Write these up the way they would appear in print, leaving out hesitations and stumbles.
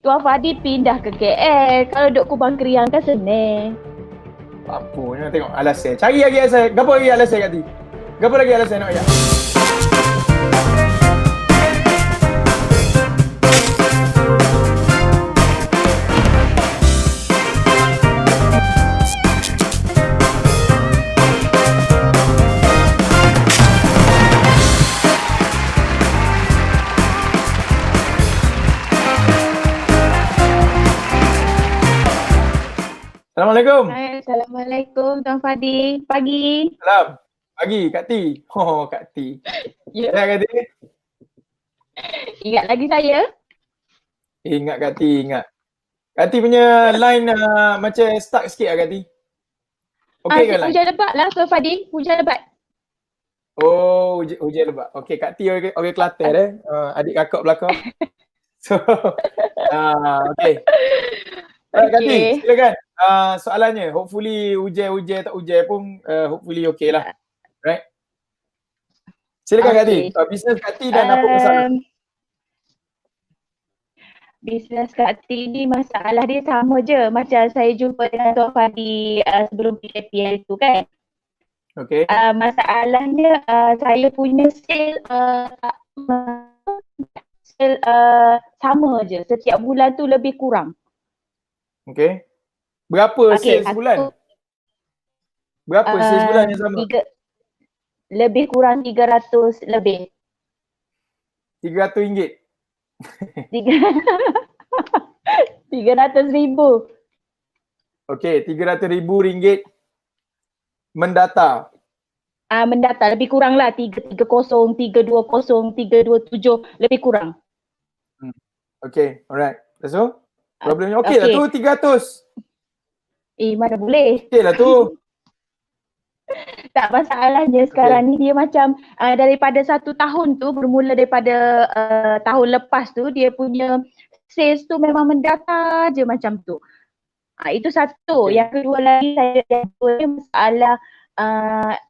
Tuan Fadi pindah ke KL. Kalau duduk Kubang Keriang kan senang. Apa ni tengok alasan. Cari lagi alasan. Gapo lagi alasan kat ti? Gapo lagi alasan nak ya? Assalamualaikum. Hai, Assalamualaikum Tuan Fadi. Pagi. Salam. Pagi Kak Ti. Oh, Kak Ti. Ya. Ya Kak Ti. Ingat lagi saya? Ingat Kak Ti, ingat. Kak Ti punya line macam stuck sikit lah Kak Ti. Okey ke line? Hujan lebat lah Tuan Fadi. Hujan lebat. Oh, hujan lebat. Okey, Kak Ti orang Kelantan adik kakak belakang. So, okey. Alright, Kak Ti, Okey. silakan. Soalannya, hopefully hujan tak hujan pun hopefully okey lah. Right? Silakan Kak Ti. Okey. Bisnes Kak Ti dan apa masalah? Bisnes Kak Ti ni masalah dia sama je macam saya jumpa dengan Tuan Fadi sebelum PKPL tu kan. Okey. Masalahnya saya punya sale sama je. Setiap bulan tu lebih kurang. Okey. Berapa Okey, sales sebulan? Berapa sales sebulan yang sama? Lebih kurang 300 lebih. RM300. 300,000. Okey, RM300,000 mendata. Mendata lebih kurang lah 330, 320, 327 lebih kurang. Okey, alright. So, problemnya okey lah tu 300. Mana boleh. Okey lah tu. Tak, masalahnya sekarang ni dia macam daripada 1 tahun tu, bermula daripada tahun lepas tu, dia punya sales tu memang mendata je macam tu. Itu satu. Okay. Yang kedua lagi saya masalah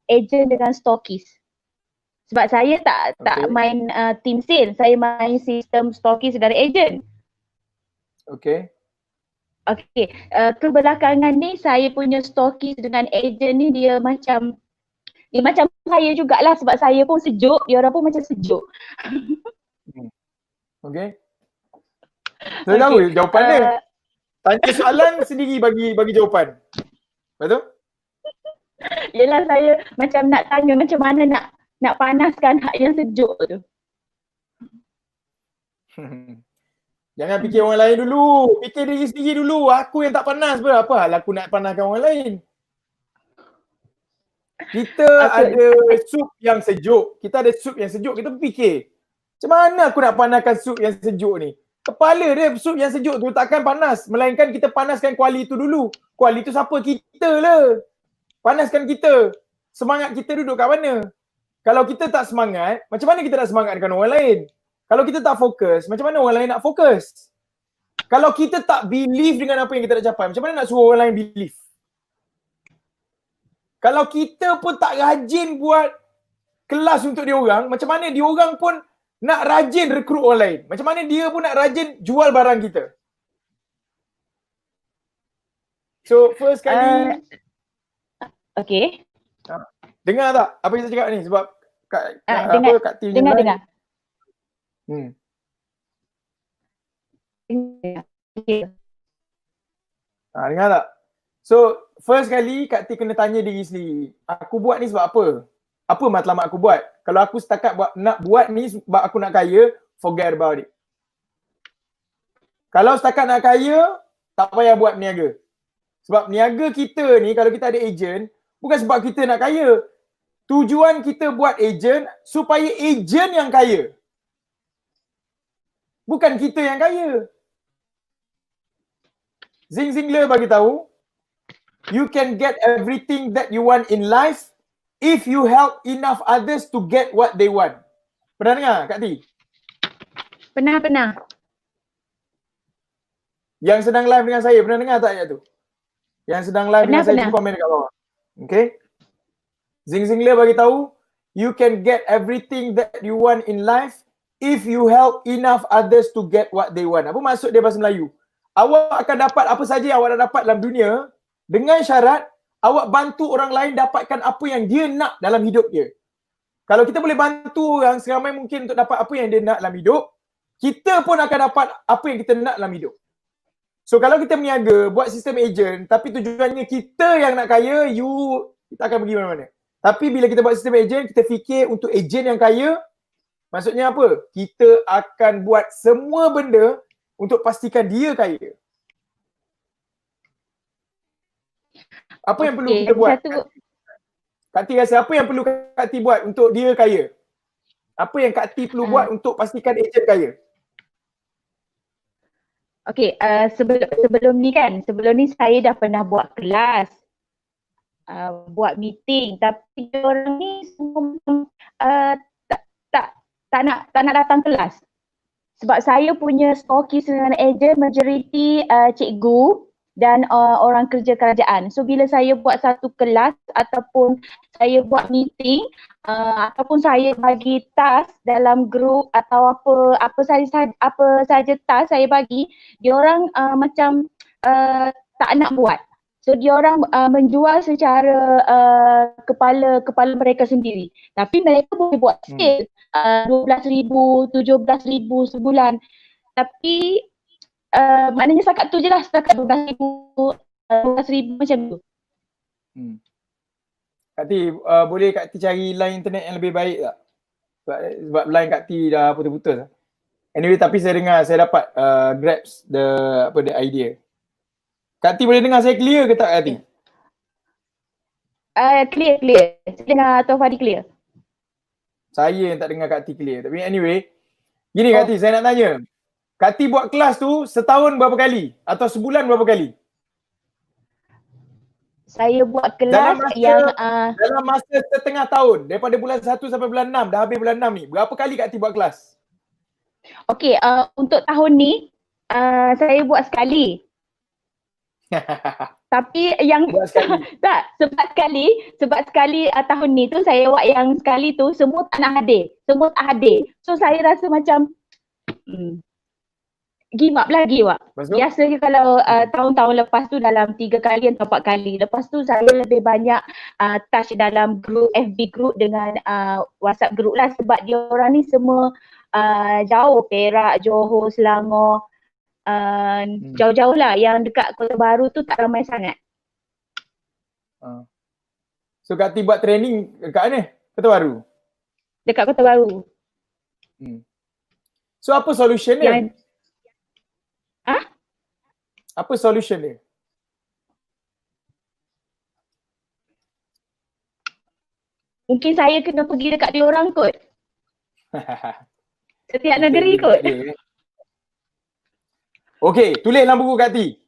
agent dengan stokis. Sebab saya tak main team sale, saya main sistem stokis dari agent. Okey. Okey, kebelakangan ni saya punya stokis dengan agent ni dia macam saya jugalah sebab saya pun sejuk, dia orang pun macam sejuk. Okey. Saya tahu jawapan dia. Tanya soalan sendiri bagi jawapan. Betul? Yelah, saya macam nak tanya macam mana nak panaskan hak yang sejuk tu. Jangan fikir orang lain dulu. Fikir diri sendiri dulu. Aku yang tak panas pun apa hal aku nak panaskan orang lain. Kita ada sup yang sejuk. Kita ada sup yang sejuk. Kita fikir. Macam mana aku nak panaskan sup yang sejuk ni? Kepala dia sup yang sejuk tu takkan panas. Melainkan kita panaskan kuali tu dulu. Kuali tu siapa? Kita lah. Panaskan kita. Semangat kita duduk kat mana? Kalau kita tak semangat, macam mana kita nak semangatkan orang lain? Kalau kita tak fokus, macam mana orang lain nak fokus? Kalau kita tak believe dengan apa yang kita nak capai, macam mana nak suruh orang lain believe? Kalau kita pun tak rajin buat kelas untuk dia orang, macam mana dia orang pun nak rajin rekrut orang lain? Macam mana dia pun nak rajin jual barang kita? So first kali okey. Dengar tak apa yang saya cakap ni? Sebab kat Ti dengar. Dengar tak? So first kali Kak Ti kena tanya diri sendiri, aku buat ni sebab apa? Apa matlamat aku buat? Kalau aku setakat nak buat ni sebab aku nak kaya, forget about it. Kalau setakat nak kaya, tak payah buat niaga. Sebab niaga kita ni, kalau kita ada agent, bukan sebab kita nak kaya. Tujuan kita buat agent supaya agent yang kaya. Bukan kita yang kaya. Zing Zingler bagi tahu, you can get everything that you want in life if you help enough others to get what they want. Pernah dengar Kak Ti? Pernah. Yang sedang live dengan saya, pernah dengar tak ayat tu? Yang sedang live dengan saya, komen dekat bawah. Okay? Zing Zingler bagi tahu, you can get everything that you want in life if you help enough others to get what they want. Apa maksud dia bahasa Melayu? Awak akan dapat apa saja yang awak nak dapat dalam dunia dengan syarat awak bantu orang lain dapatkan apa yang dia nak dalam hidup dia. Kalau kita boleh bantu orang seramai mungkin untuk dapat apa yang dia nak dalam hidup, kita pun akan dapat apa yang kita nak dalam hidup. So kalau kita berniaga, buat sistem ejen, tapi tujuannya kita yang nak kaya, kita akan pergi mana-mana. Tapi bila kita buat sistem ejen, kita fikir untuk ejen yang kaya, maksudnya apa? Kita akan buat semua benda untuk pastikan dia kaya. Apa yang perlu kita buat? Kak T rasa apa yang perlu Kak T buat untuk dia kaya? Apa yang Kak T perlu buat untuk pastikan ejen kaya? Okey, sebelum ni saya dah pernah buat kelas, buat meeting, tapi orang ni semua tak nak datang kelas. Sebab saya punya stokis dengan ejen majoriti cikgu dan orang kerja kerajaan. So bila saya buat satu kelas ataupun saya buat meeting ataupun saya bagi task dalam grup atau apa saja task saya bagi, diorang macam tak nak buat. So diorang menjual secara kepala mereka sendiri. Tapi mereka boleh buat sale 12,000, 17,000 sebulan. Tapi maknanya setakat tu je lah, setakat 12,000 macam tu. Kak T, boleh Kak T cari line internet yang lebih baik tak? Sebab line Kak T dah putus-putus. Anyway, tapi saya dapat grasp the idea. Kak T boleh dengar saya clear ke tak Kak T? Clear. Saya dengar Tuan Fadi clear. Saya yang tak dengar Kak T clear. Tapi anyway, gini Kak T, saya nak tanya. Kak T buat kelas tu setahun berapa kali? Atau sebulan berapa kali? Saya buat kelas dalam masa setengah tahun. Daripada bulan 1 sampai bulan 6. Dah habis bulan 6 ni. Berapa kali Kak T buat kelas? Okey, untuk tahun ni saya buat sekali. Tapi yang tak, sebab sekali tahun ni tu saya buat yang sekali tu semua tak nak hadir. Semua tak hadir. So saya rasa macam give up lagi Wak. Biasanya kalau tahun-tahun lepas tu dalam 3 kali atau 4 kali. Lepas tu saya lebih banyak touch dalam group, FB group dengan WhatsApp group lah. Sebab dia orang ni semua jauh, Perak, Johor, Selangor, jauh-jauh lah. Yang dekat Kota Baru tu tak ramai sangat. So Kak T buat training dekat mana? Kota Baru? Dekat Kota Baru. So apa solution dia? Apa solution dia? Mungkin saya kena pergi dekat dia orang kot. Setiap negeri kot. Okey, tulis dalam buku Kak T.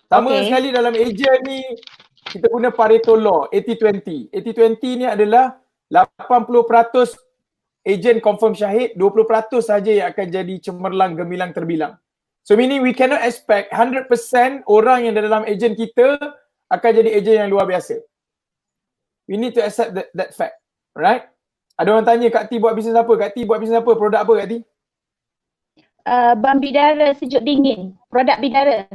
Sama sekali dalam ejen ni kita guna Pareto Law, 80-20. 80-20 ni adalah 80% ejen confirm syahid, 20% saja yang akan jadi cemerlang, gemilang, terbilang. So meaning we cannot expect 100% orang yang dalam ejen kita akan jadi ejen yang luar biasa. We need to accept that fact. Alright? Ada orang tanya Kak T buat bisnes apa? Kak T buat bisnes apa? Produk apa Kak T? Bam bidara sejuk dingin. Produk bidara.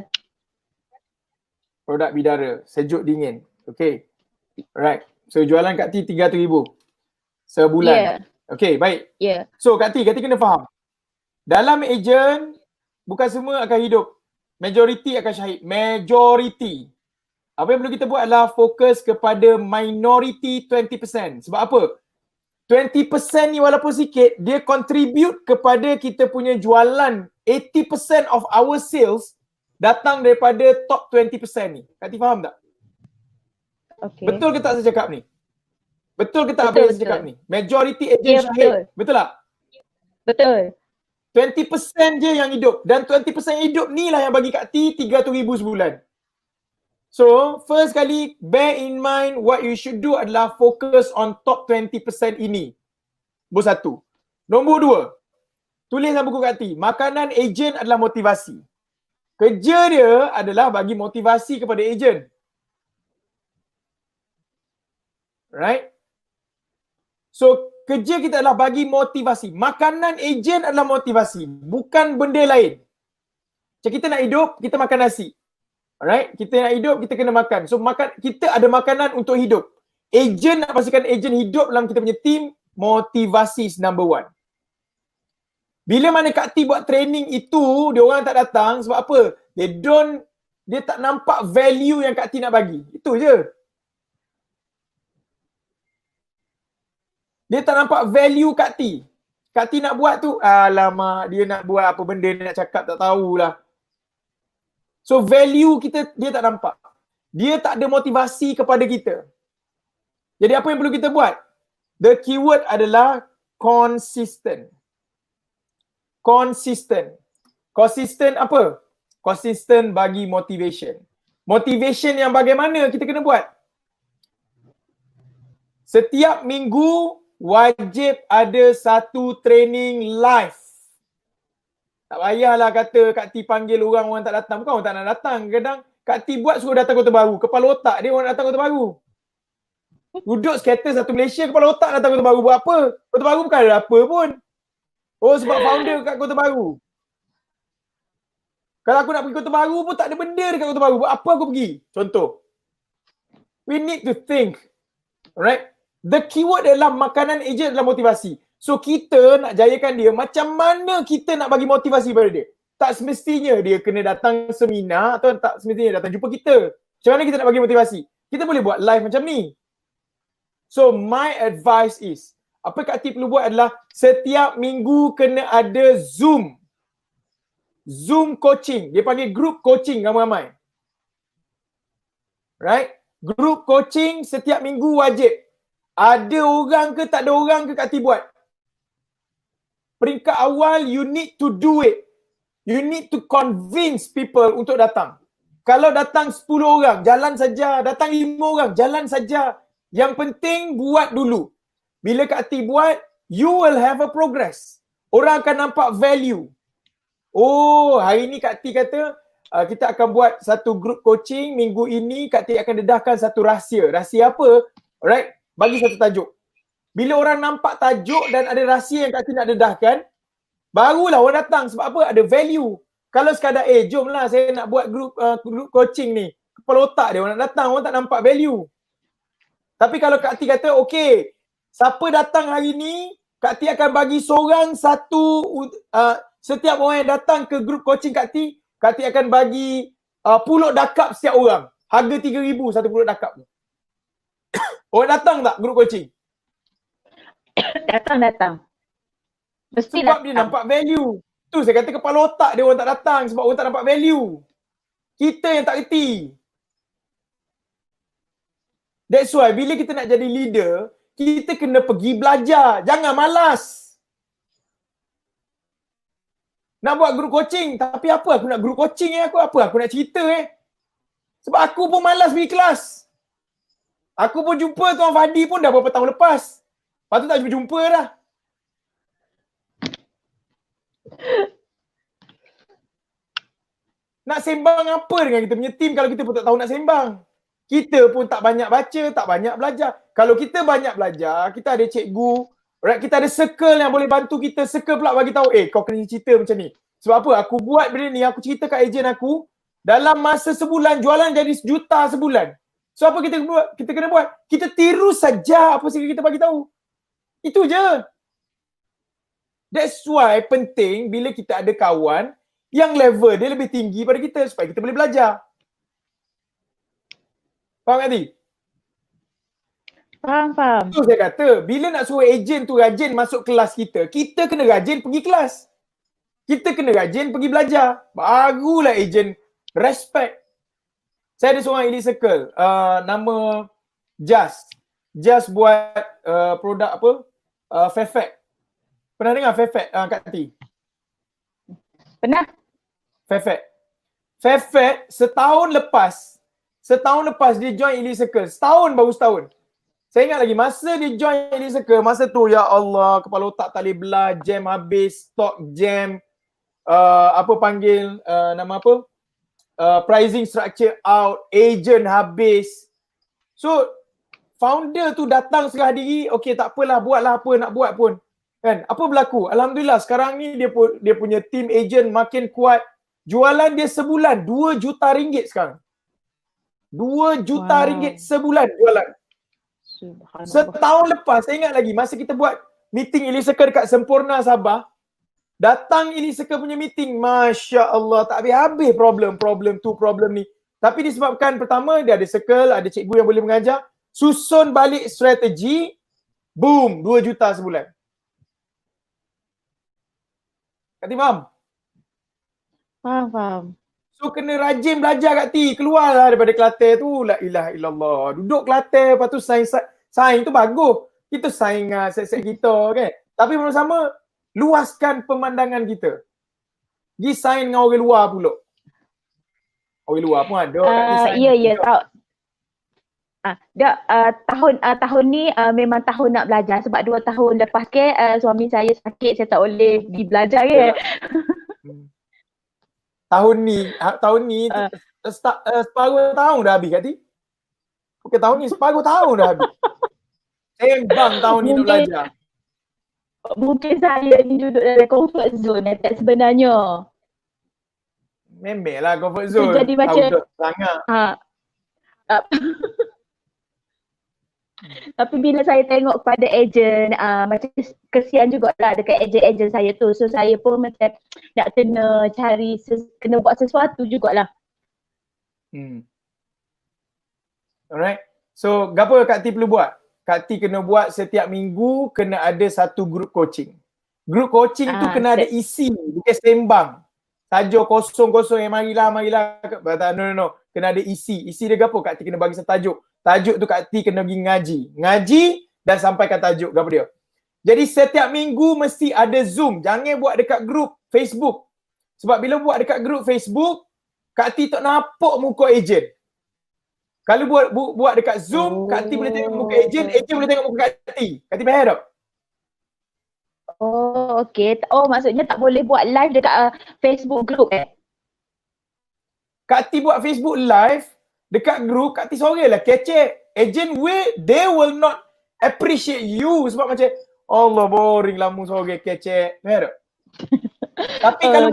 Produk bidara sejuk dingin. Okay. Alright. So jualan Kak T 300,000 sebulan. Yeah. Okay, baik. Yeah. So Kak T kena faham. Dalam ejen bukan semua akan hidup. Majority akan syahid. Majority. Apa yang perlu kita buat adalah fokus kepada minority 20%. Sebab apa? 20% ni walaupun sikit, dia contribute kepada kita punya jualan. 80% of our sales datang daripada top 20% ni. Kak T faham tak? Okay. Betul ke tak saya cakap ni? Betul ke tak apa yang saya cakap ni? Majority agent syahid. Betul tak? Betul. 20% je yang hidup. Dan 20% yang hidup ni lah yang bagi Kak T 300,000 sebulan. So, first kali, bear in mind what you should do adalah focus on top 20% ini. Nombor 1. Nombor 2. Tulis dalam buku Kak T. Makanan ejen adalah motivasi. Kerja dia adalah bagi motivasi kepada ejen. Right? So, kerja kita adalah bagi motivasi. Makanan ejen adalah motivasi, bukan benda lain. Macam kita nak hidup, kita makan nasi. Alright? Kita nak hidup, kita kena makan. So kita ada makanan untuk hidup. Ejen nak pastikan ejen hidup dalam kita punya team, motivasi is number one. Bila mana Kak T buat training itu, dia orang tak datang sebab apa? Dia tak nampak value yang Kak T nak bagi. Itu je. Dia tak nampak value Kak T. Kak T nak buat tu, alamak, dia nak buat apa benda dia nak cakap tak tahulah. So value kita dia tak nampak. Dia tak ada motivasi kepada kita. Jadi apa yang perlu kita buat? The keyword adalah consistent. Consistent. Consistent apa? Consistent bagi motivation. Motivation yang bagaimana kita kena buat? Setiap minggu wajib ada satu training live. Tak payahlah kata Kak T panggil orang tak datang. Bukan orang tak nak datang. Kadang Kak T buat suruh datang Kota Baru. Kepala otak dia orang datang Kota Baru. Duduk skater satu Malaysia, kepala otak datang Kota Baru. Buat apa? Kota Baru bukan ada apa pun. Oh, sebab founder kat Kota Baru. Kalau aku nak pergi Kota Baru pun tak ada benda dekat Kota Baru. Buat apa aku pergi? Contoh. We need to think. Alright? The keyword adalah makanan ejen adalah motivasi. So kita nak jayakan dia, macam mana kita nak bagi motivasi pada dia? Tak semestinya dia kena datang seminar atau tak semestinya datang jumpa kita. Macam mana kita nak bagi motivasi? Kita boleh buat live macam ni. So my advice is, apa Kak T perlu buat adalah setiap minggu kena ada Zoom. Zoom coaching. Dia panggil group coaching ramai-ramai. Right? Group coaching setiap minggu wajib. Ada orang ke tak ada orang ke Kak T buat? Peringkat awal, you need to do it. You need to convince people untuk datang. Kalau datang 10 orang, jalan saja. Datang 5 orang, jalan saja. Yang penting buat dulu. Bila Kak T buat, you will have a progress. Orang akan nampak value. Oh, hari ni Kak T kata, kita akan buat satu group coaching. Minggu ini Kak T akan dedahkan satu rahsia. Rahsia apa? Alright, bagi satu tajuk. Bila orang nampak tajuk dan ada rahsia yang Kak T nak dedahkan, barulah orang datang. Sebab apa? Ada value. Kalau sekadar, jomlah saya nak buat group coaching ni. Kepala otak dia orang nak datang, orang tak nampak value. Tapi kalau Kak T kata, okay, siapa datang hari ni, Kak T akan bagi seorang satu, setiap orang yang datang ke group coaching Kak T akan bagi puluk dakap setiap orang. Harga 3,000 satu puluk dakap. Orang datang tak group coaching? Datang. Mesti sebab datang. Dia nampak value. Tu saya kata kepala otak dia orang tak datang sebab orang tak nampak value. Kita yang tak reti. That's why bila kita nak jadi leader, kita kena pergi belajar. Jangan malas. Nak buat group coaching. Tapi apa aku nak group coaching aku nak cerita Sebab aku pun malas pergi kelas. Aku pun jumpa Tuan Fadi pun dah berapa tahun lepas. Lepas tu tak jumpa dah. Nak sembang apa dengan kita punya team kalau kita pun tak tahu nak sembang? Kita pun tak banyak baca, tak banyak belajar. Kalau kita banyak belajar, kita ada cikgu, right? Kita ada circle yang boleh bantu kita. Circle pula bagi tahu, kau kena cerita macam ni. Sebab apa? Aku buat benda ni, aku cerita kat ejen aku, dalam masa sebulan, jualan jadi 1 juta sebulan. So apa kita buat? Kita kena buat? Kita tiru saja apa yang kita bagi tahu. Itu je. That's why penting bila kita ada kawan yang level dia lebih tinggi pada kita supaya kita boleh belajar. Faham tak, Adi? Faham. Itu saya kata, bila nak suruh ejen tu rajin masuk kelas kita, kita kena rajin pergi kelas. Kita kena rajin pergi belajar. Barulah ejen respect. Saya ada seorang elite circle, nama Just. Just buat produk apa? Fairfax. Pernah dengar Fairfax, Kak T? Pernah. Fairfax setahun lepas dia join elite circle. Baru setahun. Saya ingat lagi masa dia join elite circle, masa tu ya Allah, kepala otak tak boleh belah, jam habis, stock jam, pricing structure out, agent habis. So founder tu datang serah diri, okey tak apalah, buatlah apa nak buat pun. Kan? Apa berlaku? Alhamdulillah sekarang ni dia punya team agent makin kuat. Jualan dia sebulan 2 juta ringgit sekarang. 2 juta ringgit sebulan jualan. Setahun lepas, saya ingat lagi masa kita buat meeting Elite Circle dekat Sempurna Sabah, datang Elite Circle punya meeting, Masya Allah, tak habis-habis problem tu, problem ni. Tapi disebabkan pertama, dia ada circle, ada cikgu yang boleh mengajar, susun balik strategi, boom, 2 juta sebulan. Kak Ti faham? Faham. So kena rajin belajar Kak Ti, keluarlah daripada Kelantan tu, la ilaha illallah. Duduk Kelantan, lepas tu saing tu bagus. Kita saing set-set kita kan. Tapi bersama luaskan pemandangan kita. Pergi saing dengan orang luar pula. Orang luar pun ada. Ya, tahu. Tahun ni memang tahun nak belajar sebab 2 tahun lepas ke suami saya sakit, saya tak boleh pergi belajar ke. Tahun ni separuh tahun dah habis Kak Ti. Okey, tahun ni separuh tahun dah habis. Sembang tahun ni nak belajar. Mungkin saya ni duduk dalam comfort zone tak sebenarnya. Memanglah comfort zone. Jadi macam sangat. Tapi bila saya tengok kepada ejen, macam kesian jugalah dekat ejen-ejen saya tu. So saya pun macam nak kena kena buat sesuatu jugalah. Alright. So, apa Kak Ti perlu buat? Kak Ti kena buat setiap minggu kena ada satu group coaching. Group coaching tu kena ada isi, bukan sembang. Tajuk kosong-kosong yang marilah. No. Kena ada isi. Isi dia apa? Kak Ti kena bagi satu tajuk. Tajuk tu Kak Ti kena pergi ngaji. Ngaji dan sampaikan tajuk. Apa dia? Jadi setiap minggu mesti ada Zoom. Jangan buat dekat grup Facebook. Sebab bila buat dekat grup Facebook, Kak Ti tak nampak muka ejen. Kalau buat dekat Zoom, Kak Ti boleh tengok muka ejen boleh tengok muka Kak Ti. Kak Ti faham tak? Oh, okey. Oh, maksudnya tak boleh buat live dekat Facebook group Kak Ti buat Facebook live dekat grup, Kak Ti soranglah kecek. Agent they will not appreciate you sebab macam Allah boring lah mu sorang kecek. Faham tak? Tapi kalau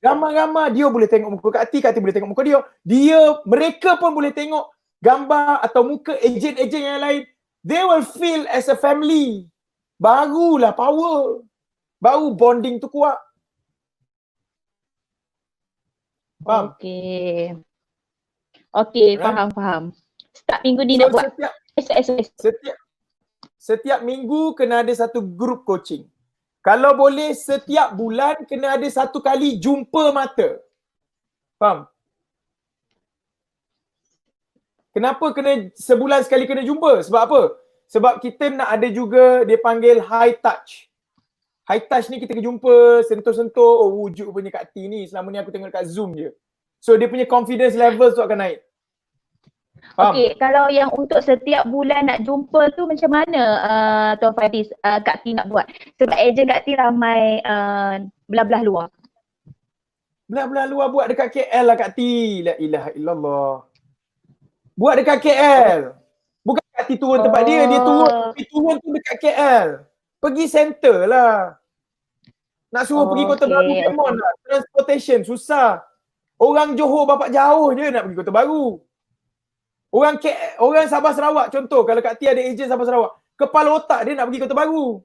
ramai-ramai dia boleh tengok muka Kak Ti boleh tengok muka dia. Mereka pun boleh tengok gambar atau muka ejen-ejen yang lain. They will feel as a family. Barulah power. Baru bonding tu kuat. Faham? Okey, faham. Start minggu ni nak buat setiap minggu kena ada satu group coaching. Kalau boleh setiap bulan kena ada satu kali jumpa mata. Faham? Kenapa kena sebulan sekali kena jumpa? Sebab apa? Sebab kita nak ada juga dia panggil high touch. High touch ni kita jumpa, sentuh-sentuh, wujud punya Kak Ti ni selama ni aku tengok dekat Zoom je. So dia punya confidence level tu akan naik. Faham? Okey, kalau yang untuk setiap bulan nak jumpa tu macam mana Tuan Fadis Kak Ti nak buat? Sebab ejen Kak Ti ramai belah-belah luar. Belah-belah luar buat dekat KL lah Kak Ti. La ilaha illallah. Buat dekat KL. Bukan Kak Ti turun tempat dia turun tu dekat KL. Pergi center lah. Nak suruh pergi Kota Baru memang lah. Transportation susah. Orang Johor bapak jauh je nak pergi Kota Baru. Orang Sabah Sarawak contoh, kalau Kak Ti ada ejen Sabah Sarawak, kepala otak dia nak pergi Kota Baru.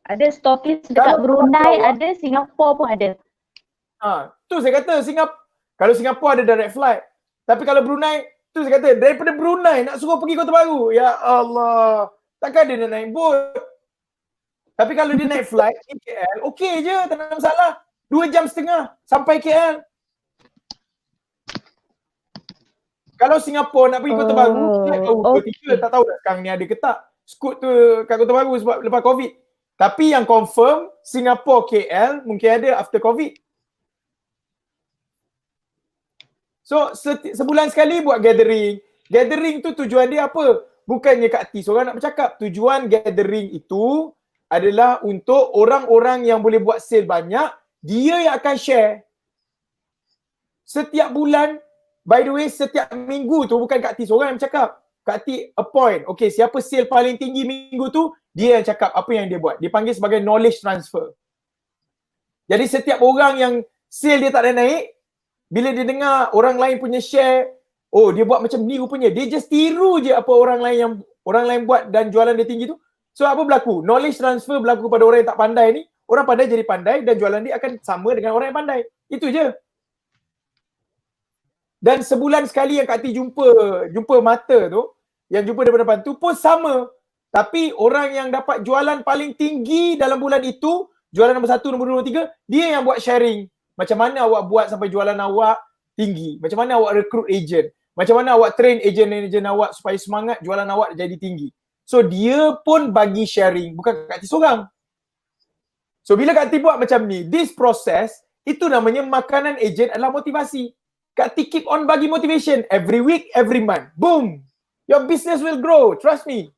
Ada stokis dekat Brunei, ada Singapura pun ada. Tu saya kata kalau Singapura ada direct flight. Tapi kalau Brunei, tu saya kata daripada Brunei nak suruh pergi Kota Baru. Ya Allah. Takkan dia nak naik boat. Tapi kalau dia naik flight di KL, okey je, tak ada masalah. 2.5 jam sampai KL. Kalau Singapura nak pergi Kota Baru, tak tahu dah sekarang ni ada ke tak. Scoot tu kat Kota Baru sebab lepas COVID. Tapi yang confirm, Singapura KL mungkin ada after COVID. So sebulan sekali buat gathering. Gathering tu tujuan dia apa? Bukannya Kak Ti seorang nak bercakap. Tujuan gathering itu adalah untuk orang-orang yang boleh buat sale banyak, dia yang akan share. Setiap bulan, by the way, setiap minggu tu bukan Kak Ti seorang yang bercakap. Kak Ti appoint, okay, siapa sale paling tinggi minggu tu, dia yang cakap apa yang dia buat. Dipanggil sebagai knowledge transfer. Jadi setiap orang yang sale dia tak ada naik, bila dia dengar orang lain punya share, oh dia buat macam ni rupanya, dia just tiru je apa orang lain buat dan jualan dia tinggi tu. So apa berlaku? Knowledge transfer berlaku pada orang yang tak pandai ni. Orang pandai jadi pandai dan jualan dia akan sama dengan orang yang pandai. Itu je. Dan sebulan sekali yang Kak Ti jumpa mata tu, yang jumpa daripada depan tu pun sama. Tapi orang yang dapat jualan paling tinggi dalam bulan itu, jualan nombor 1, nombor 2, nombor 3, dia yang buat sharing. Macam mana awak buat sampai jualan awak tinggi? Macam mana awak recruit agent? Macam mana awak train agent awak supaya semangat jualan awak jadi tinggi? So dia pun bagi sharing, bukan Kak Ti seorang. So bila Kak Ti buat macam ni, this process, itu namanya makanan agent adalah motivasi. Kak Ti keep on bagi motivation every week, every month. Boom! Your business will grow, trust me.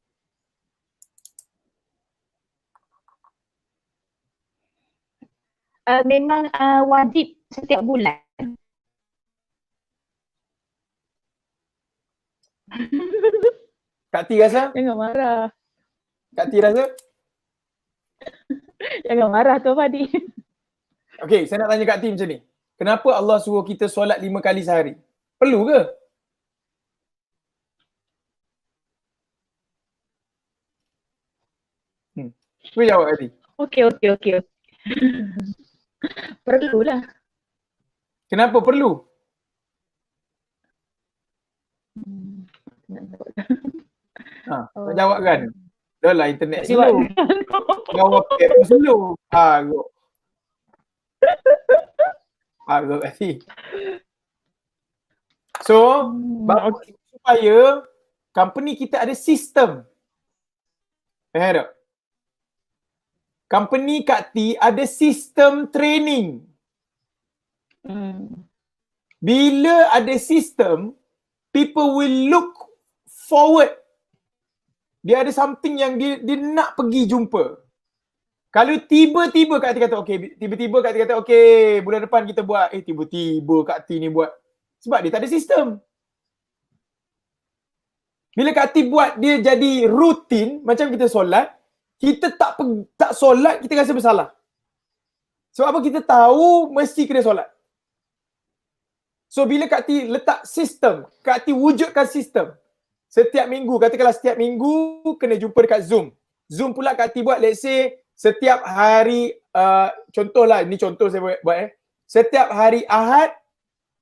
Memang wajib setiap bulan. Kak Ti rasa? Jangan marah. Kak Ti rasa? Jangan marah tu Fadi. Okay, saya nak tanya Kak Ti macam ni. Kenapa Allah suruh kita solat 5 kali sehari? Perlu ke? Cuba jawab Kak Ti. Okey. Perlulah. Kenapa perlu? Tak jawab kan? Dah lah internet slow. Jawab pun slow. Agak Kak Ti. So, supaya company kita ada sistem. Faham tak? Company Kak Ti ada sistem training. Bila ada sistem, people will look forward. Dia ada something yang dia nak pergi jumpa. Kalau tiba-tiba Kak Ti kata, okay, bulan depan kita buat. Tiba-tiba Kak Ti ni buat. Sebab dia tak ada sistem. Bila Kak Ti buat dia jadi rutin, macam kita solat, kita tak solat, kita rasa bersalah. Sebab apa? Kita tahu mesti kena solat. So bila Kak Ti letak sistem, Kak Ti wujudkan sistem. Setiap minggu, katakanlah setiap minggu kena jumpa dekat Zoom. Zoom pula Kak Ti buat, let's say setiap hari, contohlah, ni contoh saya buat setiap hari Ahad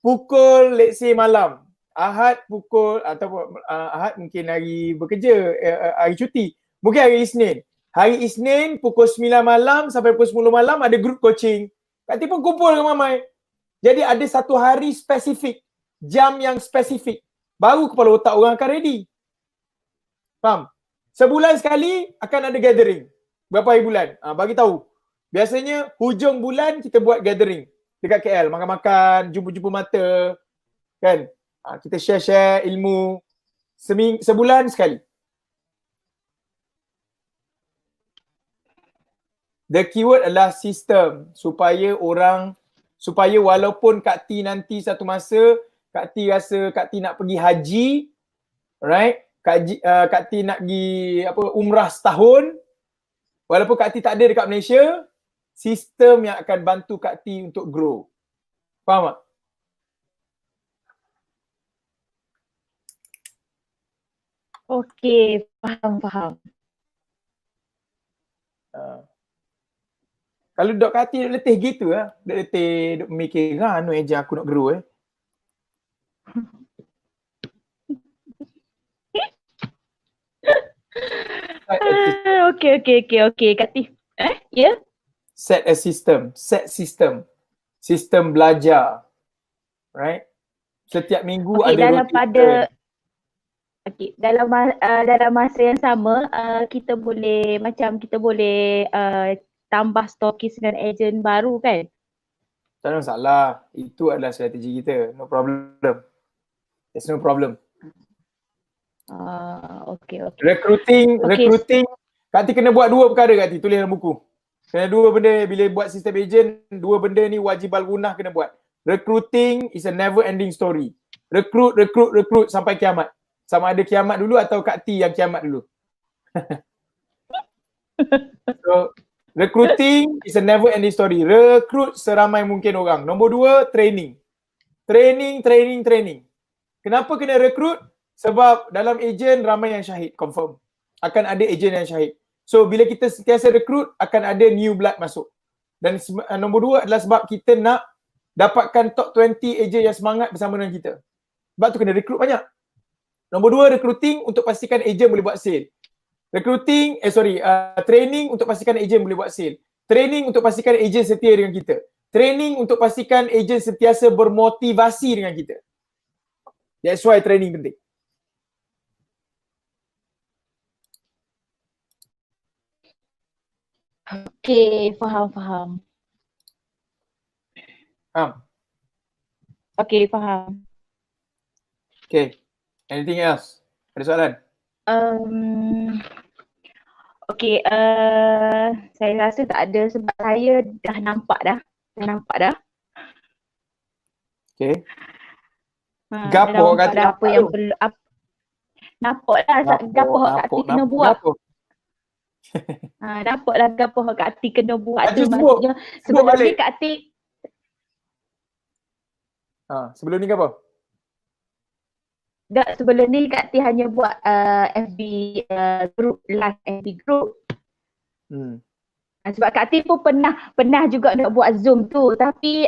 pukul let's say malam. Ahad pukul, atau Ahad mungkin hari bekerja, hari cuti. Mungkin hari Isnin. Hari Isnin pukul 9 malam sampai pukul 10 malam ada group coaching. Kak Ti pun kumpul dengan mamai. Jadi ada satu hari spesifik, jam yang spesifik. Baru kepala otak orang akan ready. Faham? Sebulan sekali akan ada gathering. Berapa hari bulan? Bagi tahu. Biasanya hujung bulan kita buat gathering dekat KL, makan-makan, jumpa-jumpa mata, kan? Kita share-share ilmu sebulan sekali. The keyword adalah sistem, supaya walaupun Kak Ti nanti satu masa Kak Ti rasa Kak Ti nak pergi haji, right? Kak Ti nak pergi umrah setahun, walaupun Kak Ti tak ada dekat Malaysia, sistem yang akan bantu Kak Ti untuk grow. Faham tak? Okey, faham. Kalau dok Kak Ti letih gitu letih dok mikir eja aku nak grow Okey, Kak Ti. Ya? Set system. Sistem belajar. Right? Setiap minggu ada rotation. Dalam masa yang sama kita boleh tambah stokis dan ejen baru kan? Tak ada masalah. Itu adalah strategi kita. No problem. There's no problem. Okay. Recruiting. Kak Ti kena buat 2 perkara Kak Ti. Tulis dalam buku. Kena 2 benda bila buat sistem ejen. 2 benda ni wajib al-gunah kena buat. Recruiting is a never ending story. Recruit sampai kiamat. sama ada kiamat dulu atau Kak T yang kiamat dulu. So, recruiting is a never ending story. Rekrut seramai mungkin orang. Nombor 2, training. Training. Kenapa kena rekrut? Sebab dalam ejen ramai yang syahid, confirm. Akan ada ejen yang syahid. So, bila kita sentiasa rekrut, akan ada new blood masuk. Dan nombor 2 adalah sebab kita nak dapatkan top 20 ejen yang semangat bersama dengan kita. Sebab tu kena rekrut banyak. Nombor 2, recruiting untuk pastikan ejen boleh buat sale. Training untuk pastikan ejen boleh buat sale. Training untuk pastikan ejen setia dengan kita. Training untuk pastikan ejen sentiasa bermotivasi dengan kita. That's why training penting. Okay, faham. Okay, faham. Okay. Anything else? Ada soalan? Okay, saya rasa tak ada sebab saya dah nampak dah. Okay. Gapo kata apa yang perlu nampak lah gapo Kak Ti kena buat. Nampak lah gapo Kak Ti kena buat tu maksudnya sebelum ni Kak Ti sebelum ni gapo? Tak, sebelum ni Kak Ti hanya buat FB group, live FB group. Sebab Kak Ti pun pernah juga nak buat Zoom tu tapi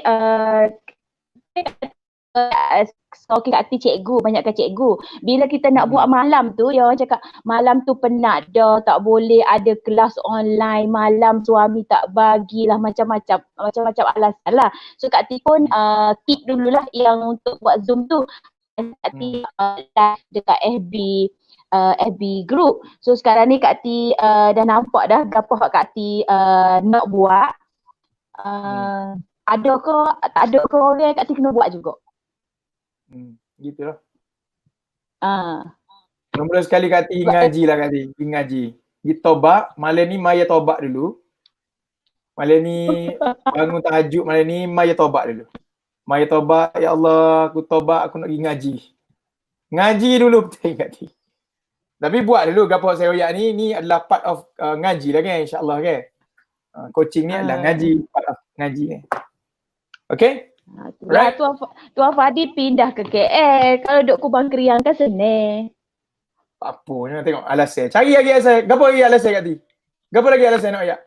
okay, Kak Ti cikgu, banyakkan cikgu. Bila kita nak buat malam tu, dia orang cakap malam tu penat dah, tak boleh ada kelas online, malam suami tak bagilah, macam-macam alasan lah. So Kak Ti pun keep dululah yang untuk buat Zoom tu. Kak Ti live dekat FB group. So sekarang ni Kak Ti dah nampak dah gapo Kak Ti nak buat. Ada ke tak ada ke orang Kak Ti kena buat juga. Gitulah. Nombor sekali Kak Ti ngaji lah Kak Ti. Ngaji. Pergi tobat, malam ni Maya tobat dulu. Malam ni bangun tahajud, malam ni Maya tobat dulu. Maya tobat, ya Allah, aku tobat, aku nak pergi ngaji. Ngaji dulu betul Kak Ti. Tapi buat dulu gapo saya royak ni adalah part of ngaji lah kan, insya-Allah kan. Coaching ni adalah ngaji, part of ngaji ni. Okay? Right. Tuan Fadi pindah ke KL. Kalau duduk Kubang Kriang kan senang. Apa ni tengok alasan. Cari lagi alasan. Gapo lagi alasan Kak Ti? Gapo lagi alasan nak royak?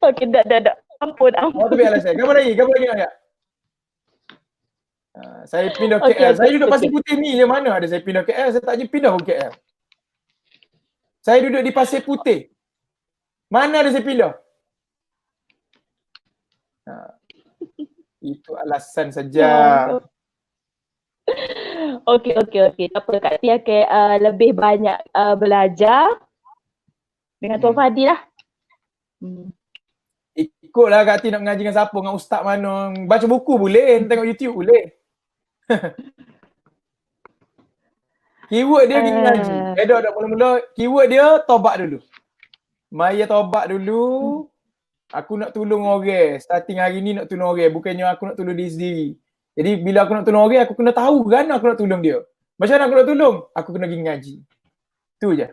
Okey, dak. Ampun. Tapi alasan. Gapo lagi nak royak? Saya pindah KL. Saya duduk Pasir Putih ni je, mana ada saya pindah KL. Saya tak je pindah pun KL. Saya duduk di Pasir Putih. Mana ada saya pindah? Itu alasan saja. Okey. Tak apa Kak Ti akan lebih banyak belajar dengan Tuan Fadi lah. Ikutlah Kak Ti nak mengaji dengan siapa, dengan ustaz mana. Baca buku boleh, tengok YouTube boleh. Keyword dia pergi ngaji. Dah mula-mula keyword dia tobat dulu. Maya tobat dulu. Aku nak tolong orang. Starting hari ni nak tolong orang. Bukannya aku nak tolong diri sendiri. Jadi bila aku nak tolong orang, aku kena tahu kan aku nak tolong dia. Macam mana aku nak tolong? Aku kena pergi ngaji. Tu je.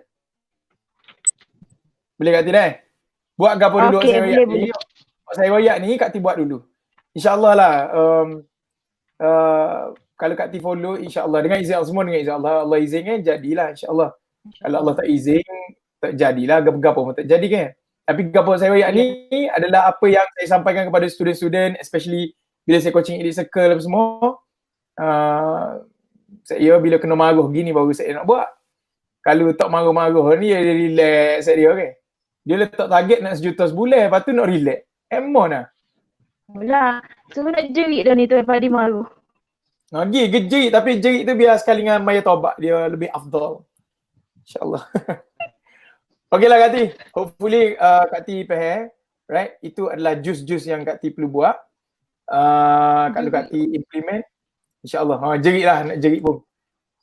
Boleh Kak Ti dah? Buat gapo dulu saya royak ni. Saya royak ni Kak Ti buat dulu. InsyaAllah lah. Kalau Kak Ti follow, insyaAllah dengan izin semua, dengan izin Allah, Allah izinkan jadilah insyaAllah. Kalau Allah tak izin, tak jadilah, gapo pun tak jadi kan. Tapi gapo saya royak ni adalah apa yang saya sampaikan kepada student-student, especially bila saya coaching elite circle apa semua. Saya bila kena maruh gini baru saya nak buat. Kalau tak maruh-maruh ni dia relax saya kan. Dia letak target nak 1 juta sebulan, lepas tu nak relax. Emon lah. Mula, semua nak jerit dah ni Tuan Fadi maruh. Lagi jerit, tapi jerit tu biar sekali dengan Maya tobat, dia lebih afdal. InsyaAllah. Okeylah Kak Ti. Hopefully Kak Ti faham. Right? Itu adalah jus-jus yang Kak Ti perlu buat. Kalau Kak Ti implement, insyaAllah. Jerit lah, nak jerit pun.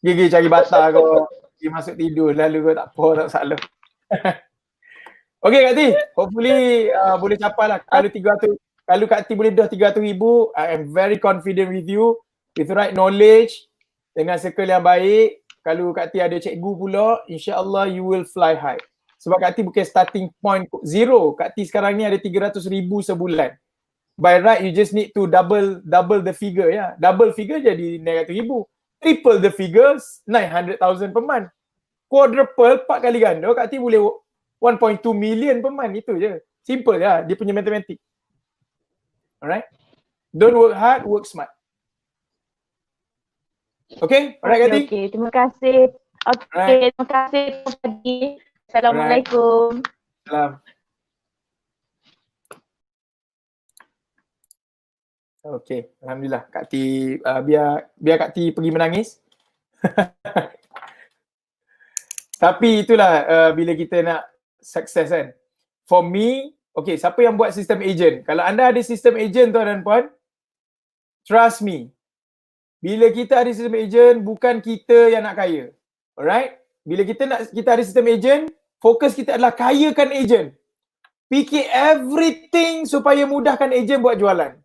Gigi cari batal kau. Gigi masuk tidur lalu kau tak apa, tak salah. Okay Kak Ti. Hopefully boleh capai lah. Kalau Kak Ti boleh dah 300,000, I am very confident with you. With right knowledge, dengan circle yang baik, kalau Kak Ti ada cikgu pula, insya-Allah you will fly high. Sebab Kak Ti bukan starting point zero. Kak Ti sekarang ni ada 300,000 sebulan. By right you just need to double the figure ya. Double figure jadi 900,000. Triple the figures 900,000 per month. Quadruple 4 kali ganda Kak Ti boleh 1.2 million per month. Itu je. Simple lah dia punya matematik. Alright. Don't work hard, work smart. Okay? Alright Kak Ti? Okay, terima kasih. Okay, terima kasih Prof. Hadi. Assalamualaikum. Salam. Okay, Alhamdulillah. Kak Ti, biar Kak Ti pergi menangis. Tapi itulah bila kita nak sukses kan. For me, okay, siapa yang buat sistem agent? Kalau anda ada sistem agent tuan dan puan, trust me. Bila kita ada sistem agent, bukan kita yang nak kaya. Alright? Bila kita ada sistem agent, fokus kita adalah kayakan agent. Fikir everything supaya mudahkan agent buat jualan.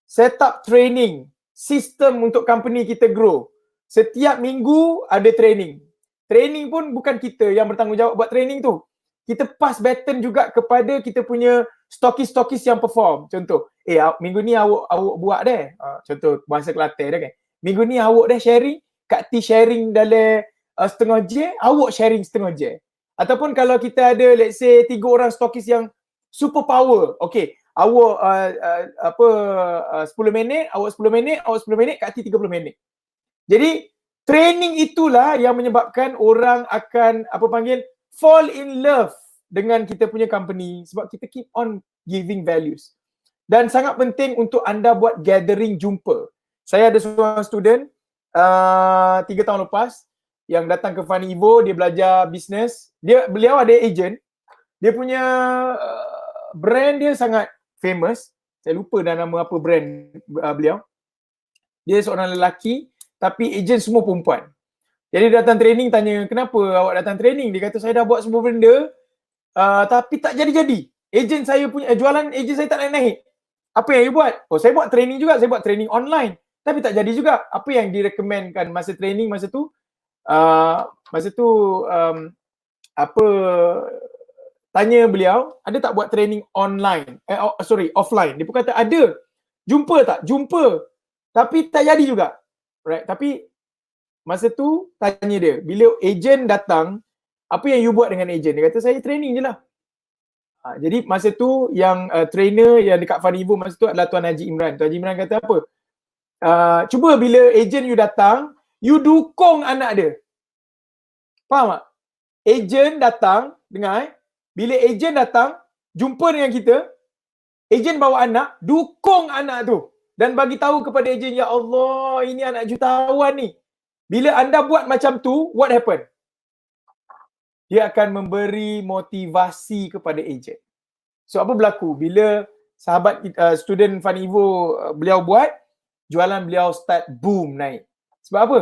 Set up training, sistem untuk company kita grow. Setiap minggu ada training. Training pun bukan kita yang bertanggungjawab buat training tu. Kita pass baton juga kepada kita punya stokis-stokis yang perform. Contoh, minggu ni awak buat deh. Contoh bahasa Kelantan dah kan. Minggu ni awak dah sharing, Kak Ti sharing dalam setengah je, awak sharing setengah je. Ataupun kalau kita ada let's say 3 orang stokis yang super power. Okay, awak 10 minit, awak 10 minit, awak 10 minit, Kak Ti 30 minit. Jadi training itulah yang menyebabkan orang akan fall in love dengan kita punya company sebab kita keep on giving values. Dan sangat penting untuk anda buat gathering jumpa. Saya ada seorang student 3 tahun lepas yang datang ke Funivo, dia belajar bisnes. Beliau ada agent. Dia punya brand dia sangat famous. Saya lupa dah nama apa brand beliau. Dia seorang lelaki tapi agent semua perempuan. Jadi dia datang training, tanya kenapa awak datang training? Dia kata saya dah buat semua benda tapi tak jadi-jadi. Agent saya punya jualan agent saya tak naik-naik. Apa yang you buat? Oh, saya buat training juga, saya buat training online. Tapi tak jadi juga. Apa yang direkomendkan masa training masa tu? Tanya beliau, ada tak buat training online? Offline. Dia pun kata ada. Jumpa tak? Jumpa. Tapi tak jadi juga. Right? Tapi masa tu tanya dia, bila agent datang, apa yang you buat dengan agent? Dia kata saya training je lah. Jadi masa tu yang trainer yang dekat Funivo masa tu adalah Tuan Haji Imran. Tuan Haji Imran kata apa? Cuba bila agent you datang, you dukung anak dia. Faham tak? Agent datang, dengar bila agent datang, jumpa dengan kita, agent bawa anak, dukung anak tu. Dan bagi tahu kepada agent, ya Allah, ini anak jutawan ni. Bila anda buat macam tu, what happen? Dia akan memberi motivasi kepada agent. So apa berlaku? Bila sahabat student Funivo beliau buat, jualan beliau start boom naik. Sebab apa?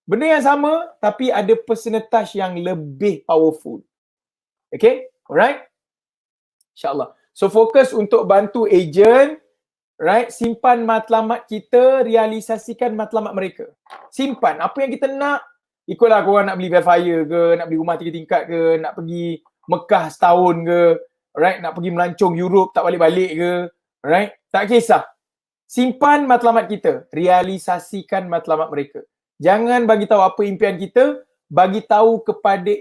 Benda yang sama tapi ada personal touch yang lebih powerful. Okay? Alright? InsyaAllah. So fokus untuk bantu agent, right? Simpan matlamat kita, realisasikan matlamat mereka. Simpan apa yang kita nak. Ikutlah korang nak beli Velfire ke, nak beli rumah 3 tingkat ke, nak pergi Mekah setahun ke, right? Nak pergi melancong Europe tak balik-balik ke, right? Tak kisah. Simpan matlamat kita, realisasikan matlamat mereka. Jangan bagi tahu apa impian kita, bagi tahu kepada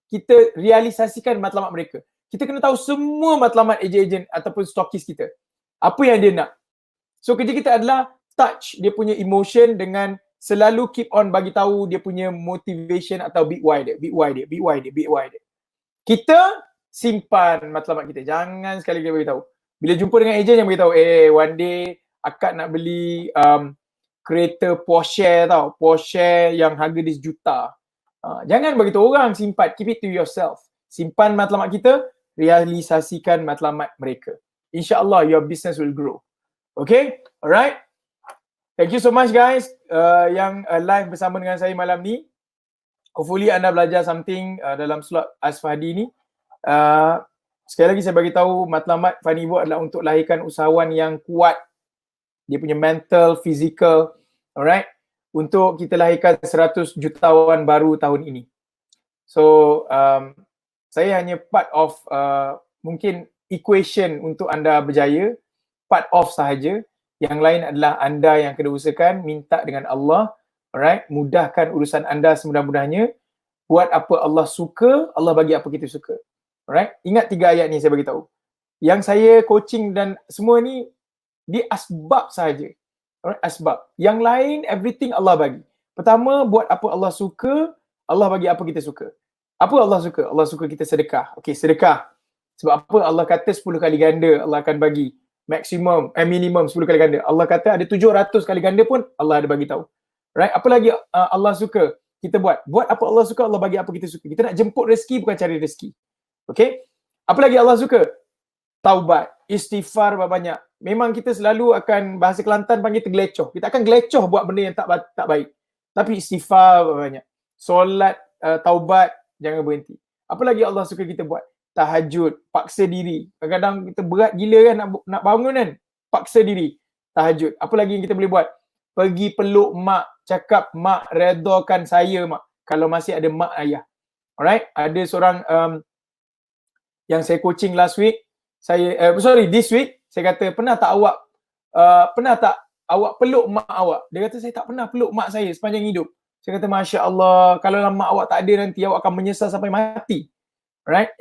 kita, realisasikan matlamat mereka. Kita kena tahu semua matlamat ejen-ejen ataupun stokis kita. Apa yang dia nak. So kerja kita adalah touch dia punya emotion dengan selalu keep on bagi tahu dia punya motivation atau big why dia. Kita simpan matlamat kita. Jangan sekali kita bagi tahu. Bila jumpa dengan ejen yang bagi tahu, one day akak nak beli kereta Porsche tau. Porsche yang harga dia $1 juta. Jangan bagi tahu orang, simpan. Keep it to yourself. Simpan matlamat kita, realisasikan matlamat mereka. InsyaAllah your business will grow. Okay? Alright? Thank you so much guys yang live bersama dengan saya malam ni. Hopefully anda belajar something dalam slot Asfa Hadi ni. Sekali lagi saya bagi tahu matlamat Funivo adalah untuk lahirkan usahawan yang kuat. Dia punya mental, physical, alright? untuk kita lahirkan 100 jutawan baru tahun ini. So saya hanya part of mungkin equation untuk anda berjaya, part of sahaja. Yang lain adalah anda yang kena usahakan, minta dengan Allah, alright, mudahkan urusan anda semudah-mudahnya. Buat apa Allah suka, Allah bagi apa kita suka. Alright, ingat 3 ayat ni saya bagi tahu. Yang saya coaching dan semua ni di asbab sahaja. Alright, asbab. Yang lain everything Allah bagi. Pertama, buat apa Allah suka, Allah bagi apa kita suka. Apa Allah suka? Allah suka kita sedekah. Okey, sedekah. Sebab apa? Allah kata 10 kali ganda Allah akan bagi. Maksimum, minimum 10 kali ganda. Allah kata ada 700 kali ganda pun Allah ada bagi tahu. Right? Apa lagi Allah suka kita buat? Buat apa Allah suka, Allah bagi apa kita suka. Kita nak jemput rezeki bukan cari rezeki. Okey? Apa lagi Allah suka? Taubat, istighfar banyak. Memang kita selalu akan, bahasa Kelantan panggil tergelecoh. Kita akan gelecoh buat benda yang tak baik. Tapi istighfar banyak. Solat, taubat, jangan berhenti. Apa lagi Allah suka kita buat? Tahajud, paksa diri. Kadang-kadang kita berat gila kan nak bangun kan. Paksa diri, tahajud. Apa lagi yang kita boleh buat? Pergi peluk mak, cakap mak redakan saya mak. Kalau masih ada mak ayah. Alright, ada seorang yang saya coaching last week, this week, saya kata pernah tak awak peluk mak awak? Dia kata saya tak pernah peluk mak saya sepanjang hidup. Saya kata Masya Allah, kalau mak awak tak ada nanti awak akan menyesal sampai mati. Right?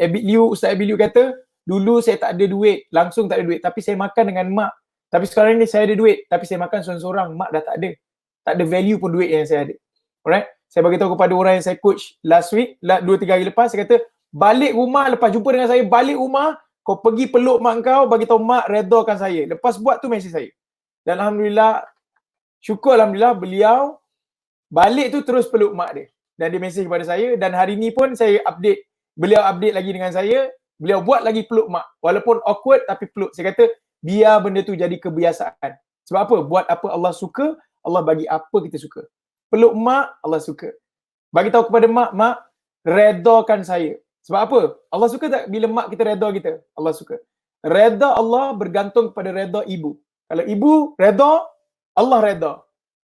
Ustaz Abid Liu kata, dulu saya tak ada duit, langsung tak ada duit, tapi saya makan dengan mak. Tapi sekarang ni saya ada duit, tapi saya makan seorang-seorang, mak dah tak ada. Tak ada value pun duit yang saya ada. Alright? Saya bagi tahu kepada orang yang saya coach last week, 2-3 hari lepas, saya kata, balik rumah, lepas jumpa dengan saya, balik rumah, kau pergi peluk mak kau, bagi tahu mak redakan saya. Lepas buat tu mesej saya. Dan Alhamdulillah, syukur Alhamdulillah, beliau balik tu terus peluk mak dia. Dan dia mesej kepada saya, dan hari ni pun saya update. Beliau update lagi dengan saya, beliau buat lagi peluk mak. Walaupun awkward tapi peluk. Saya kata, biar benda tu jadi kebiasaan. Sebab apa? Buat apa Allah suka, Allah bagi apa kita suka. Peluk mak, Allah suka. Bagi tahu kepada mak, redakan saya. Sebab apa? Allah suka tak bila mak kita reda kita? Allah suka. Reda Allah bergantung kepada reda ibu. Kalau ibu reda, Allah reda.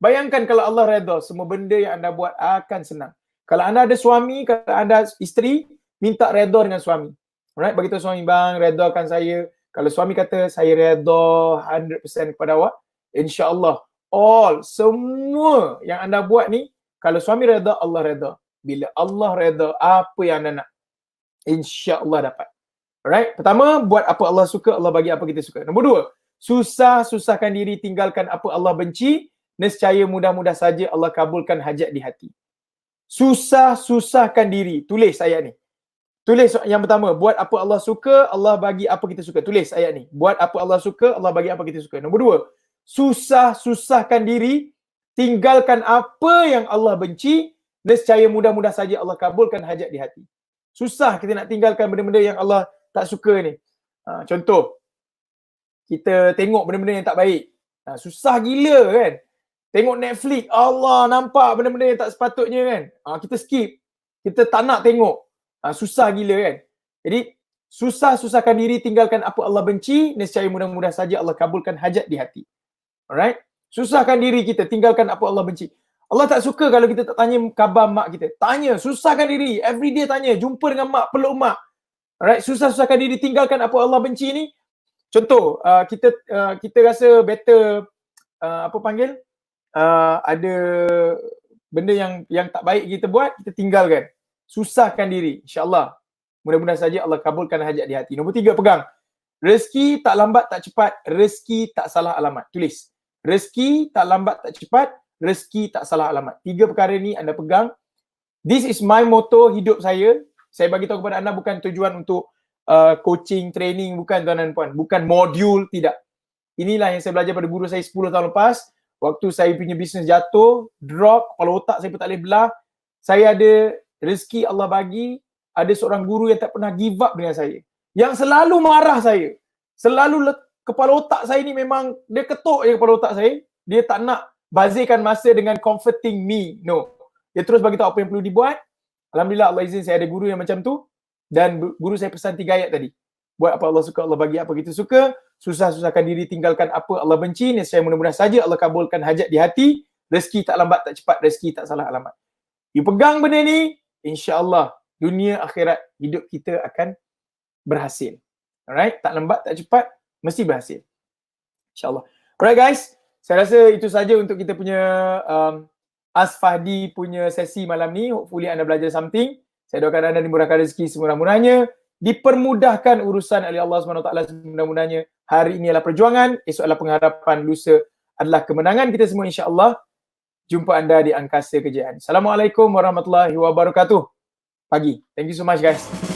Bayangkan kalau Allah reda, semua benda yang anda buat akan senang. Kalau anda ada suami, kalau anda isteri, minta reda dengan suami. Alright, bagi tahu suami, bang, redakan saya. Kalau suami kata, saya reda 100% kepada awak, insya-Allah semua yang anda buat ni, kalau suami reda, Allah reda. Bila Allah reda, apa yang anda nak, insya-Allah dapat. Alright, pertama, buat apa Allah suka, Allah bagi apa kita suka. Nombor 2, susahkan diri, tinggalkan apa Allah benci, nescaya mudah-mudah saja Allah kabulkan hajat di hati. Susahkan diri. Tulis ayat ni. Tulis yang pertama, buat apa Allah suka, Allah bagi apa kita suka. Tulis ayat ni. Buat apa Allah suka, Allah bagi apa kita suka. Nombor 2, susahkan diri, tinggalkan apa yang Allah benci, nescaya mudah-mudah saja Allah kabulkan hajat di hati. Susah kita nak tinggalkan benda-benda yang Allah tak suka ni. Contoh, kita tengok benda-benda yang tak baik. Susah gila kan. Tengok Netflix, Allah nampak benda-benda yang tak sepatutnya kan. Kita skip. Kita tak nak tengok. Susah gila kan. Jadi, susahkan diri, tinggalkan apa Allah benci, nescaya mudah-mudah saja Allah kabulkan hajat di hati. Alright? Susahkan diri kita, tinggalkan apa Allah benci. Allah tak suka kalau kita tak tanya khabar mak kita. Tanya, susahkan diri. Every day tanya, jumpa dengan mak, peluk mak. Alright? Susahkan diri, tinggalkan apa Allah benci ni. Contoh, kita rasa better, ada benda yang tak baik kita buat, kita tinggalkan. Susahkan diri, insya-Allah. Mudah-mudahan saja Allah kabulkan hajat di hati. Nombor 3, pegang. Rezeki tak lambat tak cepat, rezeki tak salah alamat. Tulis. Rezeki tak lambat tak cepat, rezeki tak salah alamat. 3 perkara ni anda pegang. This is my motto hidup saya. Saya bagi tahu kepada anda bukan tujuan untuk coaching, training, bukan tuan dan puan. Bukan modul, tidak. Inilah yang saya belajar pada guru saya 10 tahun lepas. Waktu saya punya bisnes jatuh, drop, kepala otak saya pun tak boleh belah. Saya ada rezeki Allah bagi, ada seorang guru yang tak pernah give up dengan saya. Yang selalu marah saya. Selalu kepala otak saya ni memang, dia ketuk je kepala otak saya. Dia tak nak bazirkan masa dengan comforting me. No. Dia terus bagi tahu apa yang perlu dibuat. Alhamdulillah Allah izin saya ada guru yang macam tu. Dan guru saya pesan 3 ayat tadi. Buat apa Allah suka, Allah bagi apa kita suka. Susahkan diri, tinggalkan apa Allah benci. Nescaya mudah-mudahan saja Allah kabulkan hajat di hati. Rezeki tak lambat tak cepat, rezeki tak salah alamat. You pegang benda ni, insya-Allah dunia akhirat hidup kita akan berhasil. Alright, tak lambat tak cepat mesti berhasil. InsyaAllah. Alright guys, saya rasa itu saja untuk kita punya Ask Fahdi punya sesi malam ni. Hopefully anda belajar something. Saya doakan anda dimurahkan rezeki semurah-murahnya, dipermudahkan urusan oleh Allah SWT semudah-mudahnya. Hari ini adalah perjuangan, esok adalah pengharapan, lusa adalah kemenangan kita semua insya-Allah. Jumpa anda di Angkasa Kejayaan. Assalamualaikum warahmatullahi wabarakatuh. Pagi. Thank you so much guys.